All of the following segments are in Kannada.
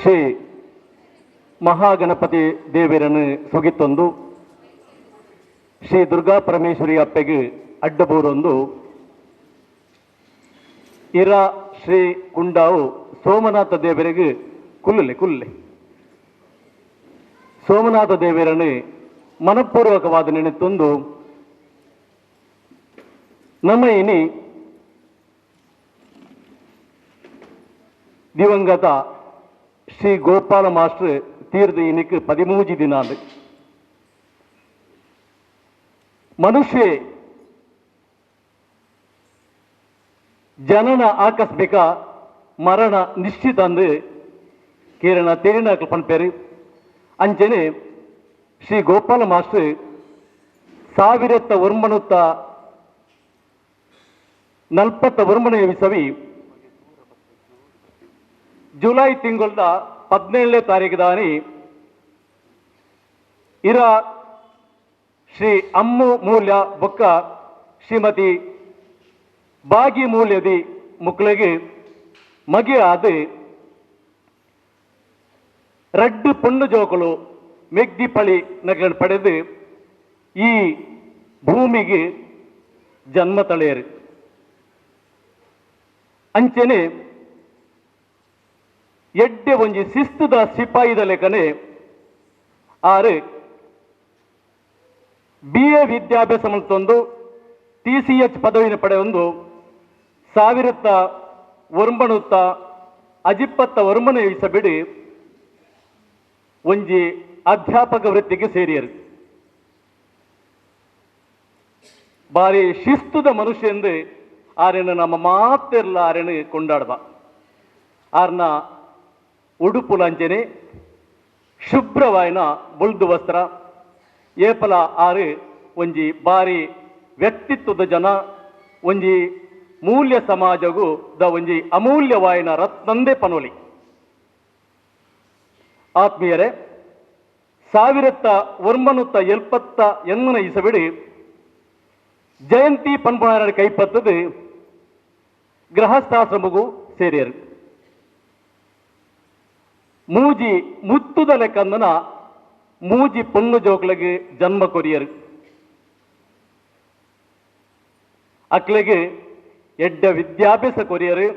ಶ್ರೀ ಮಹಾಗಣಪತಿ ದೇವರನ್ನು ಸೊಗಿತ್ತೊಂದು ಶ್ರೀ ದುರ್ಗಾ ಪರಮೇಶ್ವರಿ ಅಪ್ಪೆಗೆ ಅಡ್ಡಬೂರೊಂದು ಇರ ಶ್ರೀ ಕುಂಡಾವು ಸೋಮನಾಥ ದೇವರಿಗೆ ಕುಲ್ಲೆ ಸೋಮನಾಥ ದೇವರನ್ನು ಮನಪೂರ್ವಕವಾದ ನೆನೆತೊಂದು ನಮ್ಮ ಇನಿ ದಿವಂಗತ ಶ್ರೀ ಗೋಪಾಲ ಮಾಸ್ಟರ್ ತೀರ್ದ ಇನಿಕ್ 13 ದಿನ ಮನುಷ್ಯ ಜನನ ಆಕಸ್ಮಿಕ ಮರಣ ನಿಶ್ಚಿತ ಅಂದು ಕೇರಳ ತೇರಿನಾಕಲು ಪಂಪೇರು ಅಂಚನೆ ಶ್ರೀ ಗೋಪಾಲ ಮಾಸ್ಟರ್ 1941 ಇಸವಿ ಜುಲೈ ತಿಂಗಳ 17ನೇ ತಾರೀಕು ದಾನಿ ಇರ ಶ್ರೀ ಅಮ್ಮು ಮೂಲ್ಯ ಬೊಕ್ಕ ಶ್ರೀಮತಿ ಬಾಗಿ ಮೂಲ್ಯದಿ ಮುಕ್ಳಿಗೆ ಮಗೆ ಆದ ರಡ್ಡು ಪೊಣ್ಣು ಜೋಕಲು ಮೆಗ್ದಿ ಪಳಿ ನಗಲು ಪಡೆದು ಈ ಭೂಮಿಗೆ ಜನ್ಮ ತಳೆಯರು ಅಂಚನೆ ಎಡ್ಡೆ ಒಂಜಿ ಶಿಸ್ತುದ ಸಿಪಾಯಿದ ಲೆಕ್ಕನೆ ಆರು BA ವಿದ್ಯಾಭ್ಯಾಸ ಮಲ್ತೊಂದು TCH ಪದವಿನ ಪಡೆಯೊಂದು 1949 ಅಜಿಪ್ಪತ್ತ ವರ್ಮನೆ ಇಸಬಿಡಿ ಒಂಜಿ ಅಧ್ಯಾಪಕ ವೃತ್ತಿಗೆ ಸೇರಿಯರು ಬಾರಿ ಶಿಸ್ತುದ ಮನುಷ್ಯ ಎಂದು ಆರೆನ ನಮ್ಮ ಮಾತೆಲ್ಲ ಆರೆನ ಕೊಂಡಾಡ್ಬ ಆರ್ನ ಉಡುಪು ಲಂಚನೆ ಶುಭ್ರವಾಯಿನ ಬುಳ್ದು ವಸ್ತ್ರ ಏಪಲ ಆರು ಒಂಜಿ ಬಾರಿ ವ್ಯಕ್ತಿತ್ವದ ಜನ ಒಂಜಿ ಮೂಲ್ಯ ಸಮಾಜಗೂ ದ ಒಂಜಿ ಅಮೂಲ್ಯವಾಯಿನ ರತ್ನಂದೇ ಪನೋಲಿ ಆತ್ಮೀಯರೇ 1970 ಇಸಬಿಡಿ ಜಯಂತಿ ಪನ್ಪುಣಾರ ಕೈಪತ್ತದು ಗೃಹಸ್ಥಾಶ್ರಮಗೂ ಸೇರಿಯರು ಮೂಜಿ ಮುತ್ತುದ ಲೆಕ್ಕಂದನ ಮೂಜಿ ಪೊಣ್ಣು ಜೋಕ್ಳಿಗೆ ಜನ್ಮ ಕೊರಿಯರು ಅಕ್ಳಿಗೆ ಎಡ್ಡ ವಿದ್ಯಾಭ್ಯಾಸ ಕೊರಿಯರು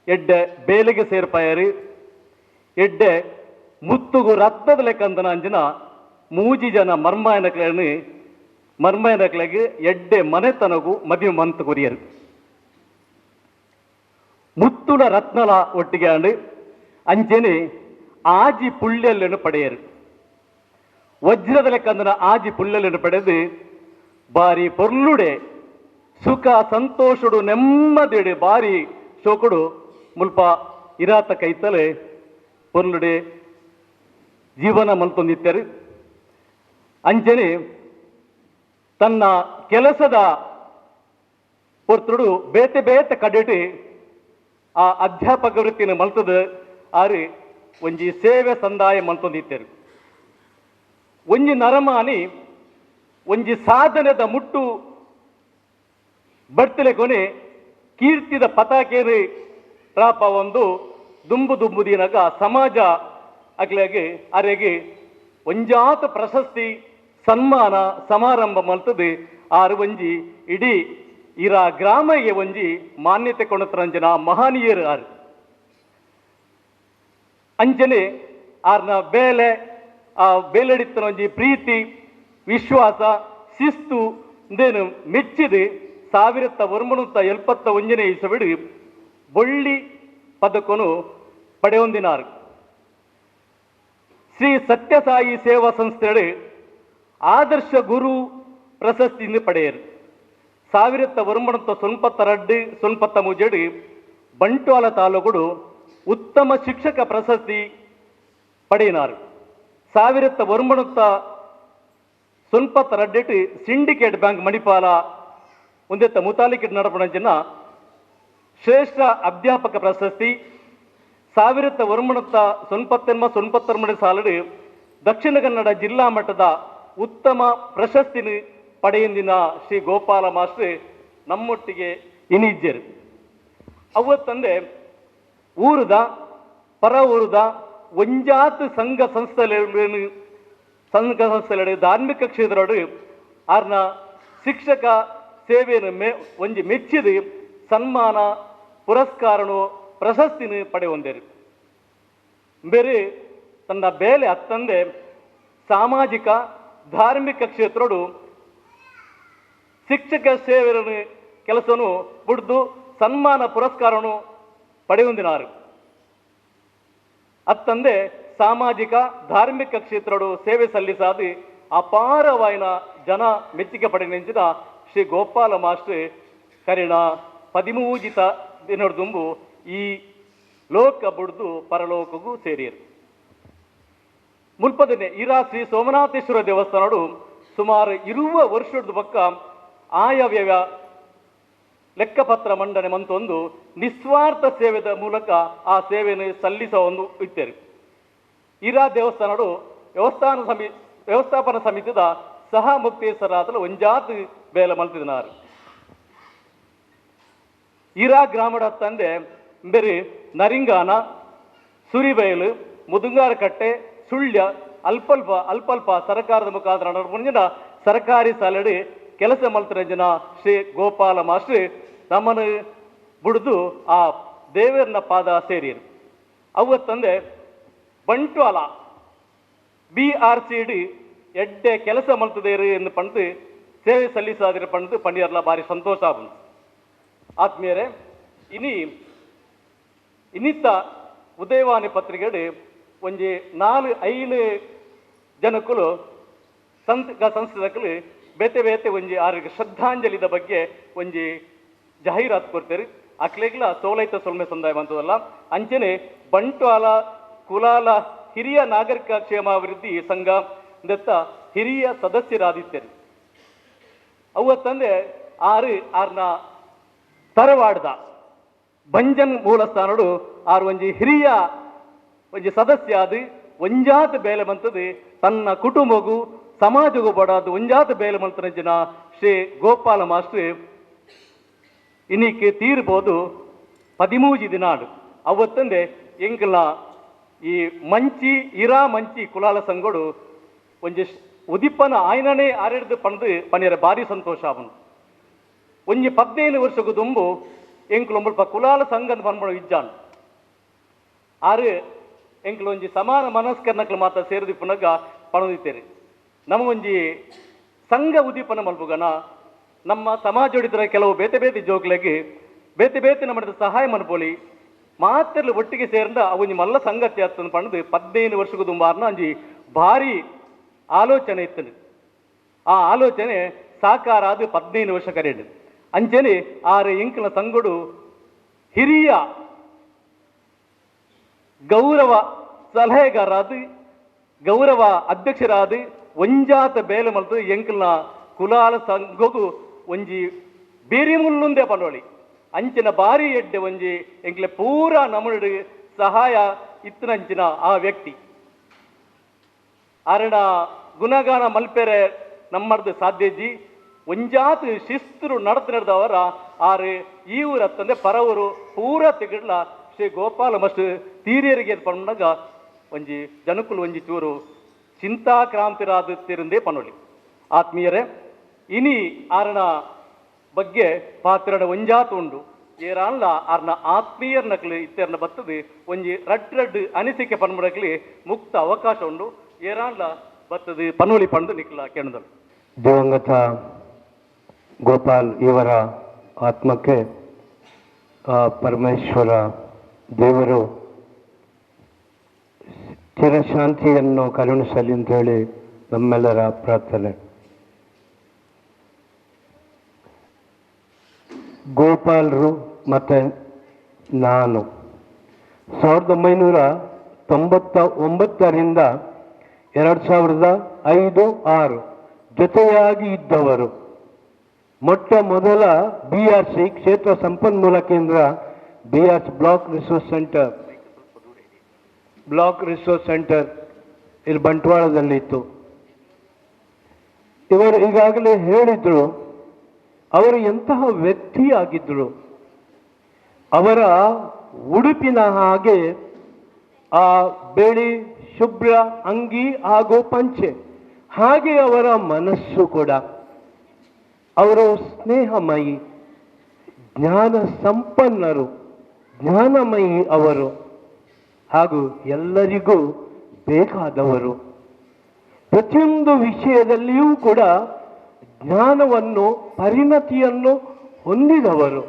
ಎಡ್ಡ ಬೇಲೆಗೆ ಸೇರ್ಪಾಯರು ಎಡ್ಡ ಮುತ್ತುಗು ರಕ್ತದ ಲೆಕ್ಕಂದನ ಅಂಜಿನ ಮೂಜಿ ಜನ ಮರ್ಮಾಯನಕ್ಳಿಗೆ ಎಡ್ಡೆ ಮನೆತನಗೂ ಮದುವೆ ಮಂತ್ ಕೊರಿಯರು ಮುತ್ತುಡ ರತ್ನಲ ಒಟ್ಟಿಗೆ ಆಂಡು ಅಂಚೆನೆ ಆಜಿ ಪುಳ್ಳೆಲ್ಲನ್ನು ಪಡೆಯರು ವಜ್ರದ ಲೆಕ್ಕಂದನ ಆಜಿ ಪುಳ್ಳೆಲ್ಲನ್ನು ಪಡೆದು ಬಾರಿ ಪೊರ್ಲುಡೆ ಸುಖ ಸಂತೋಷಡು ನೆಮ್ಮದಿಡೆ ಬಾರಿ ಶೋಕುಡು ಮುಲ್ಪ ಇರಾತ ಕೈತಲೆ ಪೊರ್ಲುಡೆ ಜೀವನ ಮಲ್ತೊಂದಿತ್ತರು ಅಂಚನೆ ತನ್ನ ಕೆಲಸದ ಪೊರ್ತುಡು ಬೇತೆ ಬೇತೆ ಕಡೆಟಿ ಆ ಅಧ್ಯಾಪಕ ವೃತ್ತಿನ ಮಲ್ತದ ಆರು ಒಂಜಿ ಸೇವೆ ಸಂದಾಯ ಮಲ್ತೊಂದಿತ್ತರು ಒಂಜಿ ನರಮಾನಿ ಒಂಜಿ ಸಾಧನೆದ ಮುಟ್ಟು ಬಡ್ತಲೆ ಕೊನೆ ಕೀರ್ತಿದ ಪತಾಕೇರಿ ರಾಪ ಒಂದು ದುಂಬು ದಿನಗ ಸಮಾಜ ಅಗ್ಲೆಗೆ ಅರೆಗೆ ಒಂಜಾತ ಪ್ರಶಸ್ತಿ ಸನ್ಮಾನ ಸಮಾರಂಭ ಮಲ್ತದೆ ಆರು ಒಂಜಿ ಇಡೀ ಇರ ಗ್ರಾಮಗೆ ಒಂಜಿ ಮಾನ್ಯತೆ ಕೊಣತರಂಜನ ಮಹನೀಯರು ಆರು ಅಂಚನೆ ಆರ್ನ ಬೇಲೆ ಆ ಬೇಲೆಡಿತ್ತನ ಒಂಜಿ ಪ್ರೀತಿ ವಿಶ್ವಾಸ ಶಿಸ್ತು ಇಂದೇನು ಮೆಚ್ಚಿದು 1971 ಇಸಬಿಡಿ ಬೊಳ್ಳಿ ಪದಕನು ಪಡೆಯೊಂದಿನಾರು ಶ್ರೀ ಸತ್ಯಸಾಯಿ ಸೇವಾ ಸಂಸ್ಥೆಡೆ ಆದರ್ಶ ಗುರು ಪ್ರಶಸ್ತಿಯಿಂದ ಪಡೆಯರು 1992 ಬಂಟ್ವಾಳ ತಾಲೂಕು ಉತ್ತಮ ಶಿಕ್ಷಕ ಪ್ರಶಸ್ತಿ ಪಡೆಯಿನಾರು 1992 ಸಿಂಡಿಕೇಟ್ ಬ್ಯಾಂಕ್ ಮಣಿಪಾಲ ಒಂದೆತ್ತ ಮುತಾಲಿಕೆಟ್ ನಡಪಣಂಚಿನ ಶ್ರೇಷ್ಠ ಅಧ್ಯಾಪಕ ಪ್ರಶಸ್ತಿ 1992 ಸಾಲಡು ದಕ್ಷಿಣ ಕನ್ನಡ ಜಿಲ್ಲಾ ಮಟ್ಟದ ಉತ್ತಮ ಪ್ರಶಸ್ತಿನ ಪಡೆಯಂದಿನ ಶ್ರೀ ಗೋಪಾಲ ಮಾಸ್ಟರ್ ನಮ್ಮೊಟ್ಟಿಗೆ ಇನಿಜ್ಜರು ಅವತ್ತಂದೆ ಊರದ ಪರವೂರುದ ಒಂಜಾತ್ ಸಂಘ ಸಂಸ್ಥೆಗಳು ಧಾರ್ಮಿಕ ಕ್ಷೇತ್ರಡು ಆರ್ನ ಶಿಕ್ಷಕ ಸೇವೆಯನ್ನು ಒಂಜಿ ಮೆಚ್ಚಿದು ಸನ್ಮಾನ ಪುರಸ್ಕಾರನು ಪ್ರಶಸ್ತಿನ ಪಡೆಯೊಂದೇರು ಬೇರೆ ತನ್ನ ಬೇಲೆ ಅತ್ತಂದೆ ಸಾಮಾಜಿಕ ಧಾರ್ಮಿಕ ಕ್ಷೇತ್ರಡು ಶಿಕ್ಷಕ ಸೇವೆಯನ್ನು ಕೆಲಸನು ಬಿಡ್ದು ಸನ್ಮಾನ ಪುರಸ್ಕಾರನು ಪಡೆಯೊಂದಿನಾರು ಅತ್ತಂದೆ ಸಾಮಾಜಿಕ ಧಾರ್ಮಿಕ ಕ್ಷೇತ್ರಡು ಸೇವೆ ಸಲ್ಲಿಸಾದು ಅಪಾರವಾಯಿನ ಜನ ಮೆಚ್ಚುಗೆ ಪಡೆನೆಂಚಿನ ಶ್ರೀ ಗೋಪಾಲ ಮಾಸ್ಟರ್ ಕರಿಣ 13 ದಿನದ ತುಂಬು ಈ ಲೋಕ ಬುಡ್ದು ಪರಲೋಕಗೂ ಸೇರಿಯರು ಮುಲ್ಪದನೆ ಇರಾ ಶ್ರೀ ಸೋಮನಾಥೇಶ್ವರ ದೇವಸ್ಥಾನಡು ಸುಮಾರು 20 ವರ್ಷದ ಪಕ್ಕ ಆಯವ್ಯಯ ಲೆಕ್ಕಪತ್ರ ಮಂಡನೆ ಮಂತೊಂದು ನಿಸ್ವಾರ್ಥ ಸೇವೆದ ಮೂಲಕ ಆ ಸೇವೆಯನ್ನು ಸಲ್ಲಿಸುವ ಒಂದು ಇತ್ತೇರು ಇರಾ ದೇವಸ್ಥಾನಡು ವ್ಯವಸ್ಥಾಪನಾ ಸಮಿತಿದ ಸಹ ಮುಕ್ತೇಶ್ವರಾತಲು ಒಂಜಾತ್ ಬೇಲೆ ಮಲ್ತಿದನಾರು ಇರಾ ಗ್ರಾಮದ ತಂದೆ ಬೇರೆ ನರಿಂಗಾನ ಸುರಿಬಯಲು ಮುದುಂಗಾರಕಟ್ಟೆ ಸುಳ್ಯ ಅಲ್ಪ ಸರ್ಕಾರದ ಮುಖಾಂತರ ಮುಂದಿನ ಸರ್ಕಾರಿ ಸಾಲಡಿ ಕೆಲಸ ಮಲ್ತಿರಂಜನ ಶ್ರೀ ಗೋಪಾಲ ಮಾಸ್ಟರ್ ನಮ್ಮನ್ನು ಬಿಡ್ದು ಆ ದೇವರನ ಪಾದ ಸೇರಿಯರು ಅವತ್ತಂದೆ ಬಂಟ್ವಾಳ BRCD ಎಡ್ಡೆ ಕೆಲಸ ಮಲ್ತದೇರು ಎಂದು ಪಂಡು ಸೇವೆ ಸಲ್ಲಿಸಾದಿರ ಪಂಡು ಪಂಡಿಯರ್ಲ ಭಾರಿ ಸಂತೋಷ ಬಂತು ಆತ್ಮೀಯರೇ ಇನ್ನಿತ್ತ ಉದಯವಾಣಿ ಪತ್ರಿಕೆಡು ಒಂಜಿ 4-5 ಜನಕ್ಕಲು ಸಂಸ್ಥೆಗಳು ಬೇತೆ ಒಂಜಿ ಆರಿಗೆ ಶ್ರದ್ಧಾಂಜಲಿದ ಬಗ್ಗೆ ಒಂಜಿ ಜಾಹೀರಾತು ಕೊಡ್ತಾರೆ ಅಕ್ಲೆಗ್ಲ ಸೋಲೈತ ಸೊಲ್ಮೆ ಸಂದಾಯ ಅಂತದಲ್ಲ ಅಂಚನೆ ಬಂಟ್ವಾಳ ಕುಲಾಲ ಹಿರಿಯ ನಾಗರಿಕ ಕ್ಷೇಮಾಭಿವೃದ್ಧಿ ಸಂಘ ದತ್ತ ಹಿರಿಯ ಸದಸ್ಯರಾದಿದ್ದರು ಅವತ್ತಂದೆ ಆರ್ನ ತರವಾಡದ ಬಂಜನ್ ಮೂಲಸ್ಥಾನಡು ಆರು ಒಂಜಿ ಹಿರಿಯ ಒಂಜಿ ಸದಸ್ಯ ಅದು ಒಂಜಾತ್ ಬೇಲೆ ಮಂತದು ತನ್ನ ಕುಟುಂಬಗೂ ಸಮಾಜಗೂ ಬಡಾದು ಒಂಜಾತ್ ಬೇಲೆ ಮಂತನ ಶ್ರೀ ಗೋಪಾಲ ಮಾಸ್ಟರ್ ಇನ್ನಿಕ್ಕೆ ತೀರ್ಬೋದು 13 ದಿನಾಡು ಅವತ್ತಂದೆ ಎಂಕಲ ಈ ಮಂಚಿ ಕುಲಾಲ ಸಂಗೋಡು ಒಂಜಿ ಉದಿಪ್ಪನ ಆಯ್ನನೇ ಆರೆಡ್ದು ಪಂದು ಪನಿಯರ ಭಾರಿ ಸಂತೋಷ ಅವನು ಒಂಜಿ 15 ವರ್ಷಕ್ಕೂ ತುಂಬು ಎಂಕಲು ಮುಲ್ಪ ಕುಲಾಲ ಸಂಘದ ಪನ್ಪಣ ಇಜ್ಜಾನ್ ಎಂಕಲು ಒಂಜಿ ಸಮಾನ ಮನಸ್ಕರ್ನಕ್ಲು ಮಾತ್ರ ಸೇರಿದು ಪುನಗ ಪಣದಿತ್ತೇರಿ ನಮಗೊಂಜಿ ಸಂಘ ಉದ್ದೀಪನ ಮಲ್ಪುಗನ ನಮ್ಮ ಸಮಾಜೋಡಿದ್ರ ಕೆಲವು ಬೇತೆ ಜೋಕ್ಲೆಗೆ ಬೇತೆ ನಮ್ಮ ಸಹಾಯ ಮನ್ಪೋಲಿ ಮಾತೆರ್ಲು ಒಟ್ಟಿಗೆ ಸೇರ್ದ ಅವೊಂಜಿ ಮಲ್ಲ ಸಂಗತಿ ಅತ್ತನ ಪಣದು 15 ವರ್ಷಕ್ಕೂ ತುಂಬಾರ್ನ ಒಂಜಿ ಭಾರಿ ಆಲೋಚನೆ ಇತ್ತನು ಆ ಆಲೋಚನೆ ಸಾಕಾರ ಅದು 15 ವರ್ಷ ಕರೆಯಡು ಅಂಚನೆ ಎಂಕಲ ಸಂಗೋಡು ಹಿರಿಯ ಗೌರವ ಸಲಹೆಗಾರಾದ ಗೌರವ ಅಧ್ಯಕ್ಷರಾದ ಒಂಜಾತ ಬೇಲೆ ಮಲ್ತು ಎಂಕಲ್ನ ಕುಲಾಲ ಸಂಘಗೂ ಒಂಜಿ ಬೇರೆ ಮುಲ್ಲುಂದೆ ಪನೋಳಿ ಅಂಚಿನ ಬಾರಿ ಎಡ್ಡೆ ಒಂಜಿ ಎಂಕ್ಲೆ ಪೂರ ನಮುಡು ಸಹಾಯ ಇತ್ತನಂಚಿನ ಆ ವ್ಯಕ್ತಿ ಅರಣ ಗುಣಗಾನ ಮಲ್ಪೆರೆ ನಮ್ಮರ್ದು ಸಾಧ್ಯಜಿ ಒಂಜಾತ್ ಶಿಸ್ತರು ನಡೆದವರ ಈ ಊರತ್ತಂದೆ ಪರವರು ಪೂರ ತೆಗಡ್ಲ ಶ್ರೀ ಗೋಪಾಲ ಮಸ್ತ್ ತೀರಿಯರಿಗೆ ಪಂಡಾಗ ಒಂಜಿ ಜನಕುಲು ಒಂಜಿ ಚೂರು ಚಿಂತಾಕ್ರಾಂತಿರಾದುತ್ತಿರಂದೇ ಪನೋಳಿ ಆತ್ಮೀಯರೇ ಇನಿ ಆರಣ ಬಗ್ಗೆ ಪಾತ್ರಡ ಒಂಜಾತು ಉಂಡು ಏರಾನ್ಲ ಆರ್ನ ಆತ್ಮೀಯರ್ನಕ್ಲು ಇತ್ತೆರ್ನ ಬತ್ತದು ಒಂಜಿ ರಡ್ ಅನಿಸಿಕೆ ಪನ್ಮಡಕ್ಲಿ ಮುಕ್ತ ಅವಕಾಶ ಉಂಡು ಏರಾನ್ಲ ಬತ್ತದು ಪನೋಳಿ ಪಂಡು ನಿಕ್ಲ ಕೆಣದಳು ದಿವಂಗತ ಗೋಪಾಲ್ ಇವರ ಆತ್ಮಕ್ಕೆ ಪರಮೇಶ್ವರ ದೇವರು ಚಿರಶಾಂತಿಯನ್ನು ಕರುಣಿಸಲಿ ಅಂತ ಹೇಳಿ ನಮ್ಮೆಲ್ಲರ ಪ್ರಾರ್ಥನೆ. ಗೋಪಾಲರು ಮತ್ತು ನಾನು 1999ರಿಂದ 2005-6 ಜೊತೆಯಾಗಿ ಇದ್ದವರು. ಮೊಟ್ಟ ಮೊದಲ BRC ಕ್ಷೇತ್ರ ಸಂಪನ್ಮೂಲ ಕೇಂದ್ರ BRC ಬ್ಲಾಕ್ ರಿಸೋರ್ಸ್ ಸೆಂಟರ್ ಇಲ್ಲಿ ಬಂಟ್ವಾಳದಲ್ಲಿತ್ತು. ಇವರು ಈಗಾಗಲೇ ಹೇಳಿದ್ರು ಅವರು ಎಂತಹ ವ್ಯಕ್ತಿಯಾಗಿದ್ದರು. ಅವರ ಉಡುಪಿನ ಹಾಗೆ ಆ ಬಿಳಿ ಶುಭ್ರ ಅಂಗಿ ಹಾಗೂ ಪಂಚೆ, ಹಾಗೆ ಅವರ ಮನಸ್ಸು ಕೂಡ. ಅವರು ಸ್ನೇಹಮಯಿ, ಜ್ಞಾನ ಸಂಪನ್ನರು, ಜ್ಞಾನಮಯಿ ಅವರು, ಹಾಗೂ ಎಲ್ಲರಿಗೂ ಬೇಕಾದವರು. ಪ್ರತಿಯೊಂದು ವಿಷಯದಲ್ಲಿಯೂ ಕೂಡ ಜ್ಞಾನವನ್ನು, ಪರಿಣತಿಯನ್ನು ಹೊಂದಿದವರು.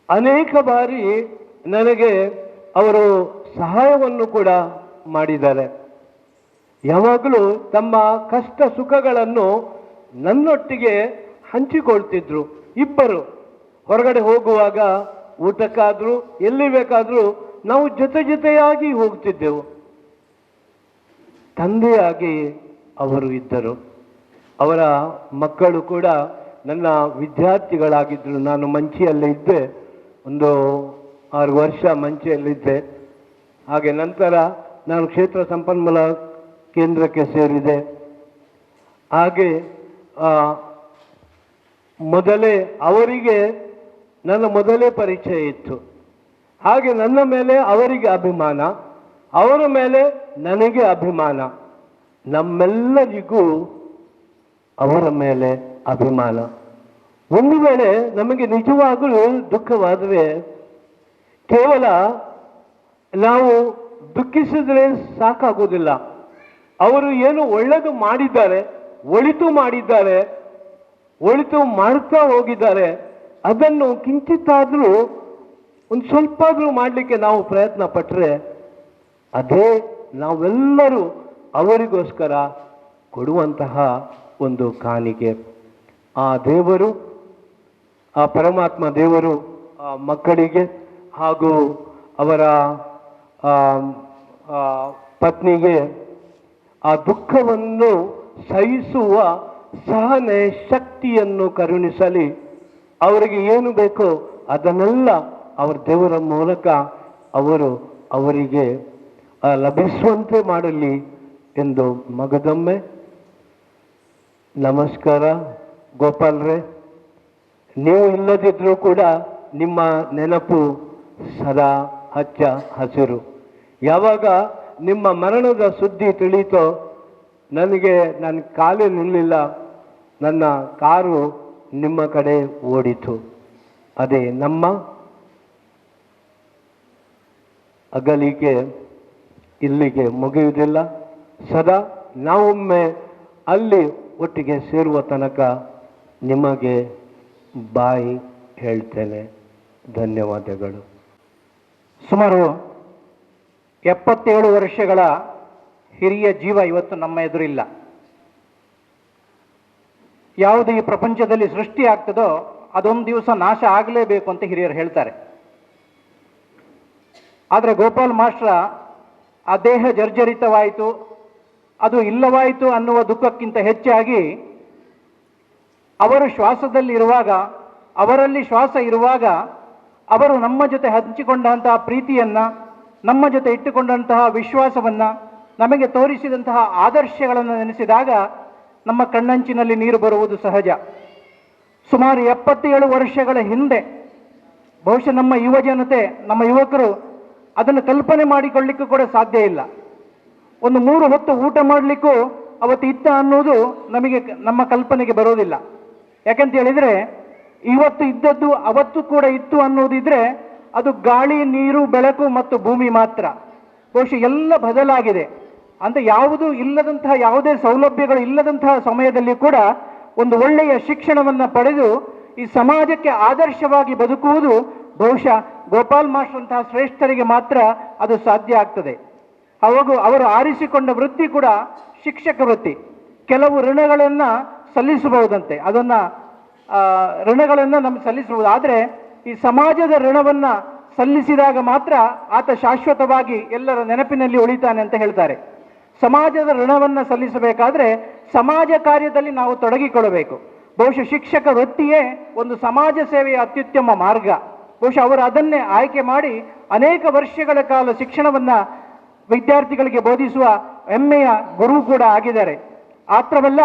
ಅನೇಕ ಬಾರಿ ನನಗೆ ಅವರು ಸಹಾಯವನ್ನು ಕೂಡ ಮಾಡಿದ್ದಾರೆ. ಯಾವಾಗಲೂ ತಮ್ಮ ಕಷ್ಟ ಸುಖಗಳನ್ನು ನನ್ನೊಟ್ಟಿಗೆ ಹಂಚಿಕೊಳ್ತಿದ್ರು. ಇಬ್ಬರು ಹೊರಗಡೆ ಹೋಗುವಾಗ ಊಟಕ್ಕಾದರೂ ಎಲ್ಲಿ ಬೇಕಾದರೂ ನಾವು ಜೊತೆಯಾಗಿ ಹೋಗ್ತಿದ್ದೆವು. ತಂದೆಯಾಗಿ ಅವರು ಇದ್ದರು. ಅವರ ಮಕ್ಕಳು ಕೂಡ ನನ್ನ ವಿದ್ಯಾರ್ಥಿಗಳಾಗಿದ್ದರು. ನಾನು ಮಂಚಿಯಲ್ಲೇ ಇದ್ದೆ, ಒಂದು 6 ವರ್ಷ ಮಂಚಿಯಲ್ಲಿದ್ದೆ. ಹಾಗೆ ನಂತರ ನಾನು ಕ್ಷೇತ್ರ ಸಂಪನ್ಮೂಲ ಕೇಂದ್ರಕ್ಕೆ ಸೇರಿದೆ. ಹಾಗೆ ಮೊದಲೇ ಅವರಿಗೆ ನನ್ನ ಮೊದಲೇ ಪರಿಚಯ ಇತ್ತು. ಹಾಗೆ ನನ್ನ ಮೇಲೆ ಅವರಿಗೆ ಅಭಿಮಾನ, ಅವರ ಮೇಲೆ ನನಗೆ ಅಭಿಮಾನ, ನಮ್ಮೆಲ್ಲರಿಗೂ ಅವರ ಮೇಲೆ ಅಭಿಮಾನ. ಒಂದು ವೇಳೆ ನಮಗೆ ನಿಜವಾಗಲೂ ದುಃಖವಾದರೆ ಕೇವಲ ನಾವು ದುಃಖಿಸಿದ್ರೆ ಸಾಕಾಗೋದಿಲ್ಲ. ಅವರು ಏನು ಒಳ್ಳೆಯದು ಮಾಡಿದ್ದಾರೆ, ಒಳಿತು ಮಾಡಿದ್ದಾರೆ, ಒಳಿತು ಮಾಡ್ತಾ ಹೋಗಿದ್ದಾರೆ, ಅದನ್ನು ಕಿಂಚಿತ್ತಾದರೂ ಒಂದು ಸ್ವಲ್ಪ ಆದರೂ ಮಾಡಲಿಕ್ಕೆ ನಾವು ಪ್ರಯತ್ನ ಪಟ್ಟರೆ ಅದೇ ನಾವೆಲ್ಲರೂ ಅವರಿಗೋಸ್ಕರ ಕೊಡುವಂತಹ ಒಂದು ಕಾಣಿಕೆ. ಆ ದೇವರು, ಆ ಪರಮಾತ್ಮ ದೇವರು ಆ ಮಕ್ಕಳಿಗೆ ಹಾಗೂ ಅವರ ಪತ್ನಿಗೆ ಆ ದುಃಖವನ್ನು ಸಹಿಸುವ ಸಹನೆ ಶಕ್ತಿಯನ್ನು ಕರುಣಿಸಲಿ. ಅವರಿಗೆ ಏನು ಬೇಕೋ ಅದನ್ನೆಲ್ಲ ಅವರ ದೇವರ ಮೂಲಕ ಅವರಿಗೆ ಲಭಿಸುವಂತೆ ಮಾಡಲಿ ಎಂದು ಮಗದೊಮ್ಮೆ ನಮಸ್ಕಾರ. ಗೋಪಾಲ್ರೆ, ನೀವು ಇಲ್ಲದಿದ್ರೂ ಕೂಡ ನಿಮ್ಮ ನೆನಪು ಸದಾ ಹಚ್ಚ ಹಸಿರು. ಯಾವಾಗ ನಿಮ್ಮ ಮರಣದ ಸುದ್ದಿ ತಿಳಿತೋ ನನಗೆ ನನ್ನ ಕಾಲೇ ನಿಲ್ಲಿಲ್ಲ, ನನ್ನ ಕಾರು ನಿಮ್ಮ ಕಡೆ ಓಡಿತು. ಅದೇ ನಮ್ಮ ಅಗಲಿಕೆ ಇಲ್ಲಿಗೆ ಮುಗಿಯುವುದಿಲ್ಲ. ಸದಾ ನಾವೊಮ್ಮೆ ಅಲ್ಲಿ ಒಟ್ಟಿಗೆ ಸೇರುವ ತನಕ ನಿಮಗೆ ಬಾಯಿ ಹೇಳ್ತೇನೆ. ಧನ್ಯವಾದಗಳು. ಸುಮಾರು 77 ವರ್ಷಗಳ ಹಿರಿಯ ಜೀವ ಇವತ್ತು ನಮ್ಮ ಎದುರಿಲ್ಲ. ಯಾವುದು ಈ ಪ್ರಪಂಚದಲ್ಲಿ ಸೃಷ್ಟಿ ಆಗ್ತದೋ ಅದೊಂದು ದಿವಸ ನಾಶ ಆಗಲೇಬೇಕು ಅಂತ ಹಿರಿಯರು ಹೇಳ್ತಾರೆ. ಆದರೆ ಗೋಪಾಲ್ ಮಾಸ್ಟ್ರ ಆ ದೇಹ ಜರ್ಜರಿತವಾಯಿತು, ಅದು ಇಲ್ಲವಾಯಿತು ಅನ್ನುವ ದುಃಖಕ್ಕಿಂತ ಹೆಚ್ಚಾಗಿ ಅವರು ಶ್ವಾಸದಲ್ಲಿ ಇರುವಾಗ, ಅವರಲ್ಲಿ ಶ್ವಾಸ ಇರುವಾಗ ಅವರು ನಮ್ಮ ಜೊತೆ ಹಂಚಿಕೊಂಡಂತಹ ಪ್ರೀತಿಯನ್ನು, ನಮ್ಮ ಜೊತೆ ಇಟ್ಟುಕೊಂಡಂತಹ ವಿಶ್ವಾಸವನ್ನು, ನಮಗೆ ತೋರಿಸಿದಂತಹ ಆದರ್ಶಗಳನ್ನು ನೆನೆಸಿದಾಗ ನಮ್ಮ ಕಣ್ಣಂಚಿನಲ್ಲಿ ನೀರು ಬರುವುದು ಸಹಜ. ಸುಮಾರು 77 ವರ್ಷಗಳ ಹಿಂದೆ ಬಹುಶಃ ನಮ್ಮ ಯುವಜನತೆ, ನಮ್ಮ ಯುವಕರು ಅದನ್ನು ಕಲ್ಪನೆ ಮಾಡಿಕೊಳ್ಳಿಕ್ಕೂ ಕೂಡ ಸಾಧ್ಯ ಇಲ್ಲ. ಒಂದು 3 ಹೊತ್ತು ಊಟ ಮಾಡಲಿಕ್ಕೂ ಅವತ್ತು ಇತ್ತ ಅನ್ನೋದು ನಮಗೆ ನಮ್ಮ ಕಲ್ಪನೆಗೆ ಬರೋದಿಲ್ಲ. ಯಾಕಂತ ಹೇಳಿದರೆ ಇವತ್ತು ಇದ್ದದ್ದು ಅವತ್ತು ಕೂಡ ಇತ್ತು ಅನ್ನೋದಿದ್ರೆ ಅದು ಗಾಳಿ, ನೀರು, ಬೆಳಕು ಮತ್ತು ಭೂಮಿ ಮಾತ್ರ. ಬಹುಶಃ ಎಲ್ಲ ಬದಲಾಗಿದೆ. ಅಂತ ಯಾವುದೂ ಇಲ್ಲದಂತಹ, ಯಾವುದೇ ಸೌಲಭ್ಯಗಳು ಇಲ್ಲದಂತಹ ಸಮಯದಲ್ಲಿ ಕೂಡ ಒಂದು ಒಳ್ಳೆಯ ಶಿಕ್ಷಣವನ್ನು ಪಡೆದು ಈ ಸಮಾಜಕ್ಕೆ ಆದರ್ಶವಾಗಿ ಬದುಕುವುದು ಬಹುಶಃ ಗೋಪಾಲ್ ಮಾಸ್ಟರ್ ಅಂತಹ ಶ್ರೇಷ್ಠರಿಗೆ ಮಾತ್ರ ಅದು ಸಾಧ್ಯ ಆಗ್ತದೆ. ಅವರು ಆರಿಸಿಕೊಂಡ ವೃತ್ತಿ ಕೂಡ ಶಿಕ್ಷಕ ವೃತ್ತಿ. ಕೆಲವು ಋಣಗಳನ್ನು ಸಲ್ಲಿಸಬಹುದಂತೆ, ಋಣಗಳನ್ನು ನಮಗೆ ಸಲ್ಲಿಸಬಹುದು. ಆದರೆ ಈ ಸಮಾಜದ ಋಣವನ್ನು ಸಲ್ಲಿಸಿದಾಗ ಮಾತ್ರ ಆತ ಶಾಶ್ವತವಾಗಿ ಎಲ್ಲರ ನೆನಪಿನಲ್ಲಿ ಉಳಿತಾನೆ ಅಂತ ಹೇಳ್ತಾರೆ. ಸಮಾಜದ ಋಣವನ್ನು ಸಲ್ಲಿಸಬೇಕಾದ್ರೆ ಸಮಾಜ ಕಾರ್ಯದಲ್ಲಿ ನಾವು ತೊಡಗಿಕೊಳ್ಳಬೇಕು. ಬಹುಶಃ ಶಿಕ್ಷಕ ವೃತ್ತಿಯೇ ಒಂದು ಸಮಾಜ ಸೇವೆಯ ಅತ್ಯುತ್ತಮ ಮಾರ್ಗ. ಬಹುಶಃ ಅವರು ಅದನ್ನೇ ಆಯ್ಕೆ ಮಾಡಿ ಅನೇಕ ವರ್ಷಗಳ ಕಾಲ ಶಿಕ್ಷಣವನ್ನು ವಿದ್ಯಾರ್ಥಿಗಳಿಗೆ ಬೋಧಿಸುವ ಹೆಮ್ಮೆಯ ಗುರು ಕೂಡ ಆಗಿದ್ದಾರೆ. ಮಾತ್ರವಲ್ಲ,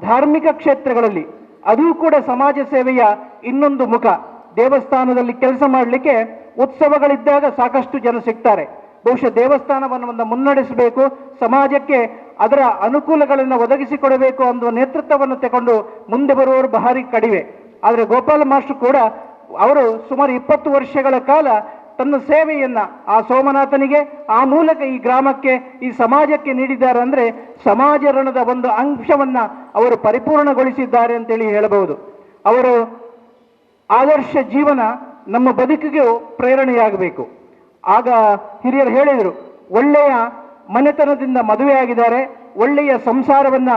ಧಾರ್ಮಿಕ ಕ್ಷೇತ್ರಗಳಲ್ಲಿ ಅದೂ ಕೂಡ ಸಮಾಜ ಸೇವೆಯ ಇನ್ನೊಂದು ಮುಖ. ದೇವಸ್ಥಾನದಲ್ಲಿ ಕೆಲಸ ಮಾಡಲಿಕ್ಕೆ ಉತ್ಸವಗಳಿದ್ದಾಗ ಸಾಕಷ್ಟು ಜನ ಸಿಗ್ತಾರೆ. ಬಹುಶಃ ದೇವಸ್ಥಾನವನ್ನು ಮುನ್ನಡೆಸಬೇಕು, ಸಮಾಜಕ್ಕೆ ಅದರ ಅನುಕೂಲಗಳನ್ನು ಒದಗಿಸಿಕೊಡಬೇಕು ಅನ್ನುವ ನೇತೃತ್ವವನ್ನು ತಗೊಂಡು ಮುಂದೆ ಬರುವವರು ಭಾರಿ ಕಡಿಮೆ. ಆದರೆ ಗೋಪಾಲ ಮಾಸ್ಟರ್ ಕೂಡ ಅವರು ಸುಮಾರು 20 ವರ್ಷಗಳ ಕಾಲ ತನ್ನ ಸೇವೆಯನ್ನ ಆ ಸೋಮನಾಥನಿಗೆ, ಆ ಮೂಲಕ ಈ ಗ್ರಾಮಕ್ಕೆ, ಈ ಸಮಾಜಕ್ಕೆ ನೀಡಿದ್ದಾರೆ. ಅಂದರೆ ಸಮಾಜ ಋಣದ ಒಂದು ಅಂಶವನ್ನ ಅವರು ಪರಿಪೂರ್ಣಗೊಳಿಸಿದ್ದಾರೆ ಅಂತೇಳಿ ಹೇಳಬಹುದು. ಅವರು ಆದರ್ಶ ಜೀವನ ನಮ್ಮ ಬದುಕಿಗೆ ಪ್ರೇರಣೆಯಾಗಬೇಕು. ಆಗ ಹಿರಿಯರು ಹೇಳಿದರು, ಒಳ್ಳೆಯ ಮನೆತನದಿಂದ ಮದುವೆಯಾಗಿದ್ದಾರೆ, ಒಳ್ಳೆಯ ಸಂಸಾರವನ್ನ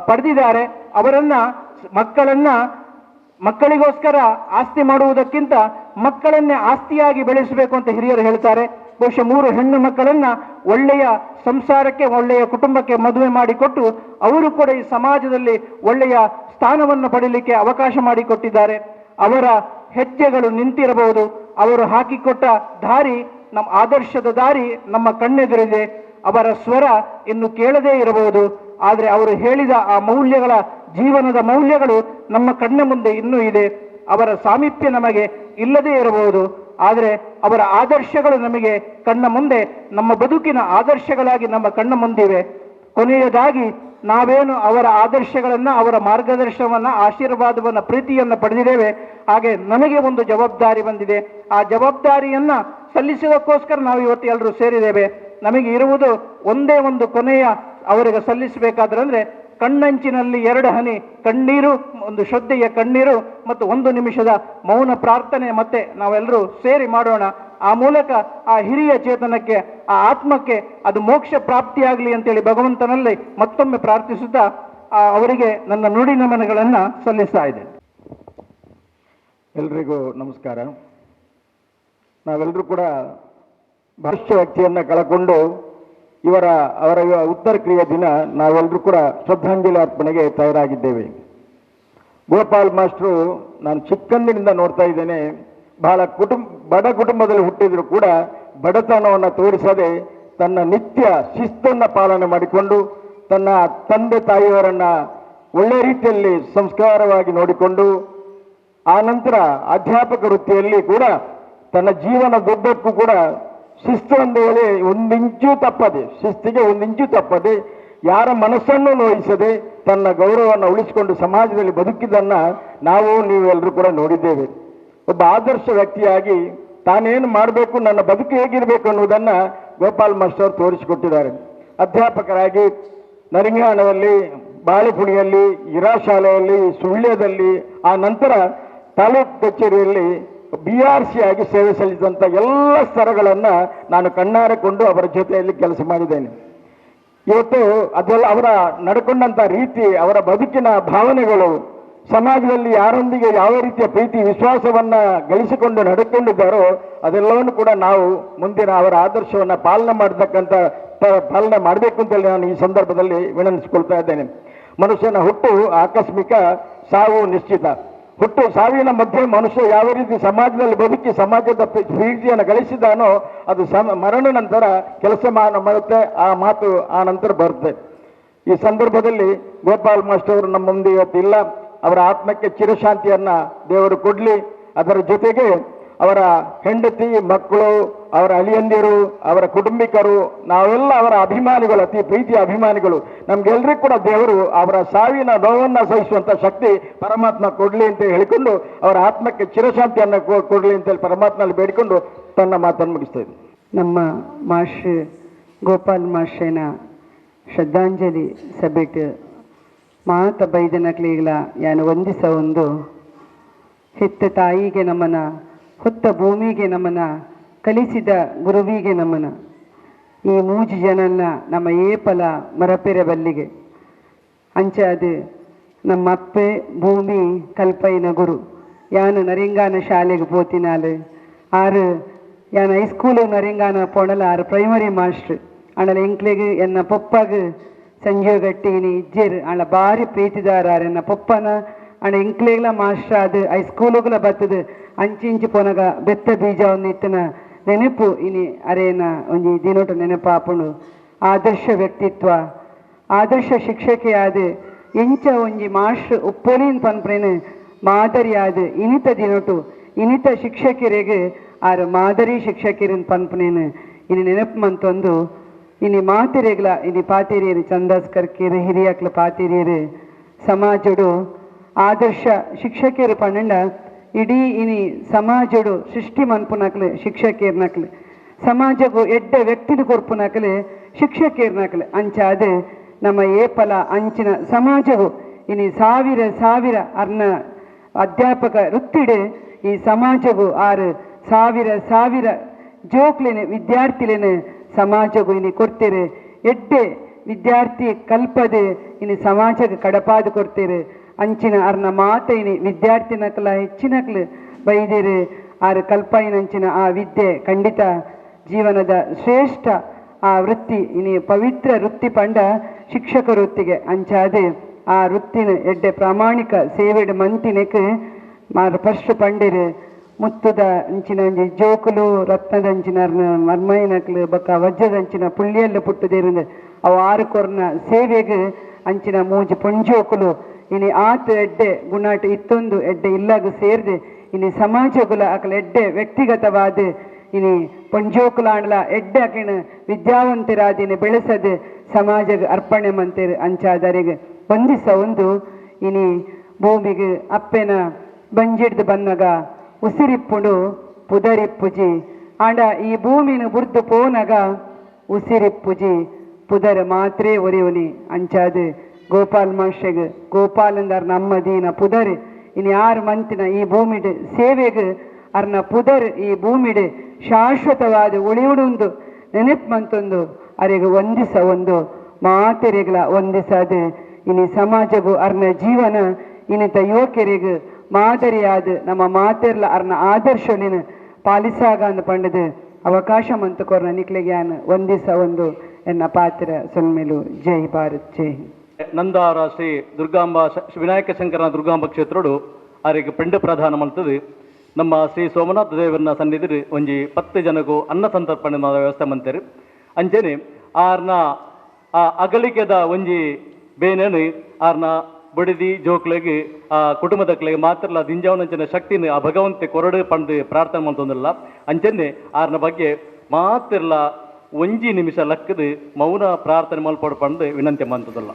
ಪಡೆದಿದ್ದಾರೆ, ಅವರನ್ನ ಮಕ್ಕಳಿಗೋಸ್ಕರ ಆಸ್ತಿ ಮಾಡುವುದಕ್ಕಿಂತ ಮಕ್ಕಳನ್ನೇ ಆಸ್ತಿಯಾಗಿ ಬೆಳೆಸಬೇಕು ಅಂತ ಹಿರಿಯರು ಹೇಳ್ತಾರೆ. ಬಹುಶಃ 3 ಹೆಣ್ಣು ಮಕ್ಕಳನ್ನ ಒಳ್ಳೆಯ ಸಂಸಾರಕ್ಕೆ, ಒಳ್ಳೆಯ ಕುಟುಂಬಕ್ಕೆ ಮದುವೆ ಮಾಡಿಕೊಟ್ಟು ಅವರು ಕೂಡ ಈ ಸಮಾಜದಲ್ಲಿ ಒಳ್ಳೆಯ ಸ್ಥಾನವನ್ನು ಪಡೀಲಿಕ್ಕೆ ಅವಕಾಶ ಮಾಡಿಕೊಟ್ಟಿದ್ದಾರೆ. ಅವರ ಹೆಜ್ಜೆಗಳು ನಿಂತಿರಬಹುದು, ಅವರು ಹಾಕಿಕೊಟ್ಟ ದಾರಿ, ನಮ್ಮ ಆದರ್ಶದ ದಾರಿ ನಮ್ಮ ಕಣ್ಣೆದುರಿದೆ. ಅವರ ಸ್ವರ ಇನ್ನು ಕೇಳದೇ ಇರಬಹುದು, ಆದರೆ ಅವರು ಹೇಳಿದ ಆ ಮೌಲ್ಯಗಳ, ಜೀವನದ ಮೌಲ್ಯಗಳು ನಮ್ಮ ಕಣ್ಣ ಮುಂದೆ ಇನ್ನೂ ಇದೆ. ಅವರ ಸಾಮೀಪ್ಯ ನಮಗೆ ಇಲ್ಲದೇ ಇರಬಹುದು, ಆದರೆ ಅವರ ಆದರ್ಶಗಳು ನಮಗೆ ಕಣ್ಣ ಮುಂದೆ, ನಮ್ಮ ಬದುಕಿನ ಆದರ್ಶಗಳಾಗಿ ನಮ್ಮ ಕಣ್ಣ ಮುಂದಿವೆ. ಕೊನೆಯದಾಗಿ ನಾವೇನು ಅವರ ಆದರ್ಶಗಳನ್ನು, ಅವರ ಮಾರ್ಗದರ್ಶನವನ್ನು, ಆಶೀರ್ವಾದವನ್ನು, ಪ್ರೀತಿಯನ್ನು ಪಡೆದಿದ್ದೇವೆ, ಹಾಗೆ ನಮಗೆ ಒಂದು ಜವಾಬ್ದಾರಿ ಬಂದಿದೆ. ಆ ಜವಾಬ್ದಾರಿಯನ್ನು ಸಲ್ಲಿಸೋದಕ್ಕೋಸ್ಕರ ನಾವು ಇವತ್ತು ಎಲ್ಲರೂ ಸೇರಿದ್ದೇವೆ. ನಮಗೆ ಇರುವುದು ಒಂದೇ ಒಂದು ಕೊನೆಯ ಅವರಿಗೆ ಸಲ್ಲಿಸಬೇಕಾದ್ರೆ ಅಂದರೆ ಕಣ್ಣಂಚಿನಲ್ಲಿ 2 ಹನಿ ಕಣ್ಣೀರು, ಒಂದು ಶ್ರದ್ಧೆಯ ಕಣ್ಣೀರು ಮತ್ತು 1 ನಿಮಿಷದ ಮೌನ ಪ್ರಾರ್ಥನೆ ಮತ್ತೆ ನಾವೆಲ್ಲರೂ ಸೇರಿ ಮಾಡೋಣ. ಆ ಮೂಲಕ ಆ ಹಿರಿಯ ಚೇತನಕ್ಕೆ, ಆ ಆತ್ಮಕ್ಕೆ ಅದು ಮೋಕ್ಷ ಪ್ರಾಪ್ತಿಯಾಗಲಿ ಅಂತೇಳಿ ಭಗವಂತನಲ್ಲಿ ಮತ್ತೊಮ್ಮೆ ಪ್ರಾರ್ಥಿಸುತ್ತಾ ಅವರಿಗೆ ನನ್ನ ನುಡಿ ನಮನಗಳನ್ನು ಸಲ್ಲಿಸ್ತಾ ಇದ್ದೇನೆ. ಎಲ್ರಿಗೂ ನಮಸ್ಕಾರ. ನಾವೆಲ್ಲರೂ ಕೂಡ ಭವಿಷ್ಯ ವ್ಯಕ್ತಿಯನ್ನು ಕಳಕೊಂಡು ಅವರ ಉತ್ತರ ಕ್ರಿಯೆ ದಿನ ನಾವೆಲ್ಲರೂ ಕೂಡ ಶ್ರದ್ಧಾಂಜಲಿ ಅರ್ಪಣೆಗೆ ತಯಾರಾಗಿದ್ದೇವೆ. ಗೋಪಾಲ್ ಮಾಸ್ಟ್ರು ನಾನು ಚಿಕ್ಕಂದಿನಿಂದ ನೋಡ್ತಾ ಇದ್ದೇನೆ, ಬಹಳ ಬಡ ಕುಟುಂಬದಲ್ಲಿ ಹುಟ್ಟಿದ್ರು ಕೂಡ ಬಡತನವನ್ನು ತೋರಿಸದೆ ತನ್ನ ನಿತ್ಯ ಶಿಸ್ತನ್ನು ಪಾಲನೆ ಮಾಡಿಕೊಂಡು ತನ್ನ ತಂದೆ ತಾಯಿಯವರನ್ನ ಒಳ್ಳೆ ರೀತಿಯಲ್ಲಿ ಸಂಸ್ಕಾರವಾಗಿ ನೋಡಿಕೊಂಡು ಆ ನಂತರ ಅಧ್ಯಾಪಕ ವೃತ್ತಿಯಲ್ಲಿ ಕೂಡ ತನ್ನ ಜೀವನದುದ್ದಕ್ಕೂ ಕೂಡ ಶಿಸ್ತು ಒಂದು ಹೇಳಿ ಶಿಸ್ತಿಗೆ 1 ಇಂಚು ತಪ್ಪದೆ ಯಾರ ಮನಸ್ಸನ್ನು ನೋಯಿಸದೆ ತನ್ನ ಗೌರವವನ್ನು ಉಳಿಸಿಕೊಂಡು ಸಮಾಜದಲ್ಲಿ ಬದುಕಿದ್ದನ್ನ ನೀವೆಲ್ಲರೂ ಕೂಡ ನೋಡಿದ್ದೇವೆ. ಒಬ್ಬ ಆದರ್ಶ ವ್ಯಕ್ತಿಯಾಗಿ ತಾನೇನು ಮಾಡಬೇಕು, ನನ್ನ ಬದುಕು ಹೇಗಿರಬೇಕು ಅನ್ನುವುದನ್ನು ಗೋಪಾಲ್ ಮಾಸ್ಟರ್ ಅವರು ತೋರಿಸಿಕೊಟ್ಟಿದ್ದಾರೆ. ಅಧ್ಯಾಪಕರಾಗಿ ನರಿಂಗಾಣದಲ್ಲಿ, ಬಾಳೆಪುಣಿಯಲ್ಲಿ, ಇರಾ ಶಾಲೆಯಲ್ಲಿ, ಸುಳ್ಯದಲ್ಲಿ, ಆ ನಂತರ ತಾಲೂಕು ಕಚೇರಿಯಲ್ಲಿ BRC ಆಗಿ ಸೇವೆ ಸಲ್ಲಿಸಿದಂಥ ಎಲ್ಲ ಸ್ತರಗಳನ್ನು ನಾನು ಕಣ್ಣಾರೆ ಕೊಂಡು ಅವರ ಜೊತೆಯಲ್ಲಿ ಕೆಲಸ ಮಾಡಿದ್ದೇನೆ. ಇವತ್ತು ಅದೆಲ್ಲ ಅವರ ನಡ್ಕೊಂಡಂಥ ರೀತಿ, ಅವರ ಬದುಕಿನ ಭಾವನೆಗಳು, ಸಮಾಜದಲ್ಲಿ ಯಾರೊಂದಿಗೆ ಯಾವ ರೀತಿಯ ಪ್ರೀತಿ ವಿಶ್ವಾಸವನ್ನ ಗಳಿಸಿಕೊಂಡು ನಡೆಕೊಂಡಿದ್ದಾರೋ ಅದೆಲ್ಲವನ್ನು ಕೂಡ ನಾವು ಮುಂದಿನ ಅವರ ಆದರ್ಶವನ್ನು ಪಾಲನೆ ಮಾಡಬೇಕು ಅಂತೇಳಿ ನಾನು ಈ ಸಂದರ್ಭದಲ್ಲಿ ವಿನಂತಿಸಿಕೊಳ್ತಾ ಇದ್ದೇನೆ. ಮನುಷ್ಯನ ಹುಟ್ಟು ಆಕಸ್ಮಿಕ, ಸಾವು ನಿಶ್ಚಿತ. ಹುಟ್ಟು ಸಾವಿನ ಮಧ್ಯೆ ಮನುಷ್ಯ ಯಾವ ರೀತಿ ಸಮಾಜದಲ್ಲಿ ಬದುಕಿ ಸಮಾಜದ ಪ್ರೀತಿಯನ್ನು ಗಳಿಸಿದಾನೋ ಅದು ಮರಣ ನಂತರ ಕೆಲಸ ಮಾಡುತ್ತೆ, ಆ ಮಾತು ಆ ನಂತರ ಬರುತ್ತೆ. ಈ ಸಂದರ್ಭದಲ್ಲಿ ಗೋಪಾಲ್ ಮಾಸ್ಟರ್ ಅವರು ನಮ್ಮ ಮುಂದೆ ಇವತ್ತಿಲ್ಲ. ಅವರ ಆತ್ಮಕ್ಕೆ ಚಿರಶಾಂತಿಯನ್ನ ದೇವರು ಕೊಡ್ಲಿ. ಅದರ ಜೊತೆಗೆ ಅವರ ಹೆಂಡತಿ, ಮಕ್ಕಳು, ಅವರ ಅಳಿಯಂದಿರು, ಅವರ ಕುಟುಂಬಿಕರು, ನಾವೆಲ್ಲ ಅವರ ಅಭಿಮಾನಿಗಳು, ಅತಿ ಪ್ರೀತಿಯ ಅಭಿಮಾನಿಗಳು. ನಮ್ಗೆಲ್ರಿಗೂ ಕೂಡ ದೇವರು ಅವರ ಸಾವಿನ ನೋವನ್ನು ಸಹಿಸುವಂತ ಶಕ್ತಿ ಪರಮಾತ್ಮ ಕೊಡ್ಲಿ ಅಂತ ಹೇಳಿಕೊಂಡು ಅವರ ಆತ್ಮಕ್ಕೆ ಚಿರಶಾಂತಿಯನ್ನು ಕೊಡ್ಲಿ ಅಂತೇಳಿ ಪರಮಾತ್ಮನಲ್ಲಿ ಬೇಡಿಕೊಂಡು ತನ್ನ ಮಾತನ್ನು ಮುಗಿಸ್ತಾ ಇದ್ದೀನಿ. ನಮ್ಮ ಮಾಸ್ಟರ್ ಗೋಪಾಲ್ ಮಾಸ್ಟರ್ನ ಶ್ರದ್ಧಾಂಜಲಿ ಸಭೆಟ್ ಮಾತ ಬೈದನಕ್ಲೀಗಲ ಯಾನು ವಂದಿಸ ಒಂದು ಹೆತ್ತ ತಾಯಿಗೆ ನಮನ, ಹೊತ್ತ ಭೂಮಿಗೆ ನಮನ, ಕಲಿಸಿದ ಗುರುವಿಗೆ ನಮನ. ಈ 3 ಜನನ್ನ ನಮ್ಮ ಏಪಲ ಮರಪೆರೆ ಬಲ್ಲಿಗೆ ಅಂಚೆ ಅದು ನಮ್ಮ ಅಪ್ಪೆ ಭೂಮಿ ಕಲ್ಪೈನ ಗುರು. ಯಾನು ನರಿಂಗಾನ ಶಾಲೆಗೆ ಪೋತಿನಾಲು ಆರು ಯಾನು ಹೈಸ್ಕೂಲು ನರಿಂಗಾನ ಪೊಣಲ ಆರು ಪ್ರೈಮರಿ ಮಾಸ್ಟ್ರು ಅಣ್ಣಲ ಎಂಕ್ಲೆಗೆ ಎನ್ನ ಪೊಪ್ಪಗೆ ಸಂಜೆ ಗಟ್ಟಿನಿ ಇಜ್ಜೇರು ಅಣ್ಣ ಭಾರಿ ಪ್ರೀತಿದಾರ ಎನ್ನ ಪೊಪ್ಪನ ಅಣ್ಣ ಇಂಕ್ಲೆಗ್ಲ ಮಾಸ್ಟರ್ ಅದು ಹೈಸ್ಕೂಲುಗಳ ಬತ್ತದು ಅಂಚಿ ಪೊನಗ ಬೆತ್ತ ಬೀಜ ಒಂದಿತ್ತನ ನೆನಪು ಇನಿ ಅರೇನ ಒಂಜಿ ದಿನೋಟ ನೆನಪಾಪುಂಡು. ಆದರ್ಶ ವ್ಯಕ್ತಿತ್ವ, ಆದರ್ಶ ಶಿಕ್ಷಕಿ ಆದು ಎಂಚ ಒಂಜಿ ಮಾಸ್ಟರ್ ಉಪ್ಪೊಲಿನ್ ಪನ್ಪೇನು ಮಾದರಿ ಆದು ಇನಿತ ದಿನೋಟು ಇನ್ನಿತ ಶಿಕ್ಷಕರಿಗೆ ಆರು ಮಾದರಿ ಶಿಕ್ಷಕರಿನ ಪನ್ಪನೇನು ಇನ್ನು ನೆನಪು ಮಂತೊಂದು ಇನ್ನು ಮಾತಿರೆಗ್ಲ ಇನ್ನು ಪಾತಿರಿಯರು ಚಂದಾಸ್ ಕರ್ಕಿರು ಹಿರಿಯಕ್ಲ ಪಾತಿರಿಯರು ಸಮಾಜಡು ಆದರ್ಶ ಶಿಕ್ಷಕಿಯರು ಪನ್ನಂಡ ಇಡೀ ಇನಿ ಸಮಾಜಡು ಸೃಷ್ಟಿ ಮನ್ಪುನಕ್ಲು ಶಿಕ್ಷಕಿಯರ್ನಕ್ಲು ಸಮಾಜಗೂ ಎಡ್ಡ ವ್ಯಕ್ತಿದು ಕೊರ್ಪುನಕ್ಲು ಶಿಕ್ಷಕಿಯರ್ನಕ್ಲು ಅಂಚಾದ ನಮ್ಮ ಏಪಲ ಅಂಚಿನ ಸಮಾಜವು ಇನಿ ಸಾವಿರ ಸಾವಿರ ಅರ್ನ ಅಧ್ಯಾಪಕ ವೃತ್ತಿಡು ಈ ಸಮಾಜವು ಆರು ಸಾವಿರ ಸಾವಿರ ಜೋಕ್ಲೇನೆ ವಿದ್ಯಾರ್ಥಿಲೇನೆ ಸಮಾಜಗೂ ಇನಿ ಕೊಡ್ತೇರೆ ಎಡ್ಡೆ ವಿದ್ಯಾರ್ಥಿ ಕಲ್ಪದೆ ಇನಿ ಸಮಾಜಕ್ಕೆ ಕಡಪಾದು ಕೊಡ್ತೇರೆ ಅಂಚಿನ ಅರ್ನ ಮಾತ ಇನಿ ವಿದ್ಯಾರ್ಥಿನಕ್ಲ ಹೆಚ್ಚಿನಕ್ಲು ಬೈದೇರೆ ಆರು ಕಲ್ಪಾಯಿನಂಚಿನ ಆ ವಿದ್ಯೆ ಖಂಡಿತ ಜೀವನದ ಶ್ರೇಷ್ಠ ಆ ವೃತ್ತಿ ಇನಿ ಪವಿತ್ರ ವೃತ್ತಿ ಪಂಡ ಶಿಕ್ಷಕ ವೃತ್ತಿಗೆ ಅಂಚಾದೆ ಆ ವೃತ್ತಿನ ಎಡ್ಡೆ ಪ್ರಾಮಾಣಿಕ ಸೇವೆಡ್ ಮಂತಿನಕ್ಕೆ ಮಾರು ಫಸ್ಟ್ ಪಂಡಿರು ಮುತ್ತುದ ಅಂಚಿನ ಒಂಜಿ ಜೋಕುಲು ರತ್ನದ ಅಂಚಿನ ಮರ್ಮೈನಕ್ಲು ಬೊಕ್ಕ ವಜ್ರದ ಅಂಚಿನ ಪುಳ್ಳಿಯಲ್ಲ ಪುಟ್ಟುದೇರಿಂದ ಅವು ಆರು ಕೊರ್ನ ಸೇವೆಗೆ ಅಂಚಿನ ಮೂಜಿ ಪುಂಜೋಕುಲು ಇನಿ ಆತು ಎಡ್ಡೆ ಗುಣಾಟ ಇತ್ತೊಂದು ಎಡ್ಡೆ ಇಲ್ಲಾಗ ಸೇರ್ದೆ ಇನಿ ಸಮಾಜಗುಲ ಅಕಲ ಎಡ್ಡೆ ವ್ಯಕ್ತಿಗತವಾದ ಇನಿ ಪುಂಜೋಕುಲಾಂಡ್ಲ ಎಡ್ಡೆ ಅಕಿನ ವಿದ್ಯಾವಂತರಾದಿನ ಬೆಳೆಸದೆ ಸಮಾಜಗೆ ಅರ್ಪಣೆ ಮಂತೇರು ಅಂಚಾದರಿಗೆ ಒಂದಿಸ ಒಂದು ಇನಿ ಭೂಮಿಗೆ ಅಪ್ಪೆನ ಬಂಜಿಡ್ದು ಬನ್ನಗ ಉಸಿರಿಪ್ಪುಡು ಪುದರಿಪ್ಪುಜಿ ಆಂಡ ಈ ಭೂಮಿನ ಬುರ್ದು ಪೋನಗ ಉಸಿರಿಪ್ಪುಜಿ ಪುದರ ಮಾತ್ರೇ ಒರೆಯುನಿ ಅಂಚಾದು ಗೋಪಾಲ್ ಮಾಸ್ಟರ್ಗೆ ಗೋಪಾಲಂದರ್ ನಮ್ಮ ದೀನ ಪುದರ್ ಇನ್ನು ಯಾರು ಮಂತಿನ ಈ ಭೂಮಿಡ್ ಸೇವೆಗೆ ಅರ್ನ ಪುದರ್ ಈ ಭೂಮಿಡ್ ಶಾಶ್ವತವಾದ ಉಳಿಯುಡುಂದು ನೆನಪು ಮಂತೊಂದು ಅರೆಗೆ ಒಂದಿಸ ಒಂದು ಮಾತೆರೆಗ್ಲ ಒಂದಿಸದ ಇನಿ ಸಮಾಜಗೂ ಅರ್ನ ಜೀವನ ಇನ್ನಿತ ಯುವಕರಿಗೆ ಮಾದರಿಯಾದ ನಮ್ಮ ಮಾತೆರ್ಲ ಅರ್ನ ಆದರ್ಶಲಿನ ಪಾಲಿಸಾಗ ಅಂದು ಪಂಡದು ಅವಕಾಶ ಮಂತುಕೊರ್ನ ನಿಕ್ಲೆಗ್ಯಾನ ಒಂದಿಸ ಒಂದು ಎನ್ನ ಪಾತ್ರ ಸೊನ್ಮೆಲು ಜೈ ಭಾರತ್ ಜೈ ನಂದಾರ ಶ್ರೀ ದುರ್ಗಾಂಬ ವಿನಾಯಕ ಶಂಕರನ ದುರ್ಗಾಂಬ ಕ್ಷೇತ್ರಡು ಅವರಿಗೆ ಪೆಂಡು ಪ್ರಧಾನ ಮಾಡ್ತದೆ ನಮ್ಮ ಶ್ರೀ ಸೋಮನಾಥ ದೇವರನ್ನ ಸನ್ನಿಧಿ ಒಂಜಿ 10 ಜನಗೂ ಅನ್ನ ಸಂತರ್ಪಣೆ ವ್ಯವಸ್ಥೆ ಮಂತೇರು ಅಂಚನೆ ಆರ್ನ ಆ ಅಗಲಿಕೆದ ಒಂಜಿ ಬೇನೇನು ಆರ್ನ ಬಡಿದಿ ಜೋಕ್ಲೆಗೆ ಆ ಕುಟುಂಬದಕ್ಲೆಗೆ ಮಾತ್ರ ದಿಂಜಾವನಂಚಿನ ಶಕ್ತಿನ ಆ ಭಗವಂತೆ ಕೊರಡು ಪಂಡು ಪ್ರಾರ್ಥನೆ ಮಾಡ್ತೊಂದಿಲ್ಲ ಅಂಚನೆ ಆರ್ನ ಬಗ್ಗೆ ಮಾತಿರ್ಲ ಒಂಜಿ ನಿಮಿಷ ಲಕ್ಕದು ಮೌನ ಪ್ರಾರ್ಥನೆ ಮಲ್ಪಡು ಪಂಡು ವಿನಂತಿ ಮಾಡ್ತದಲ್ಲ.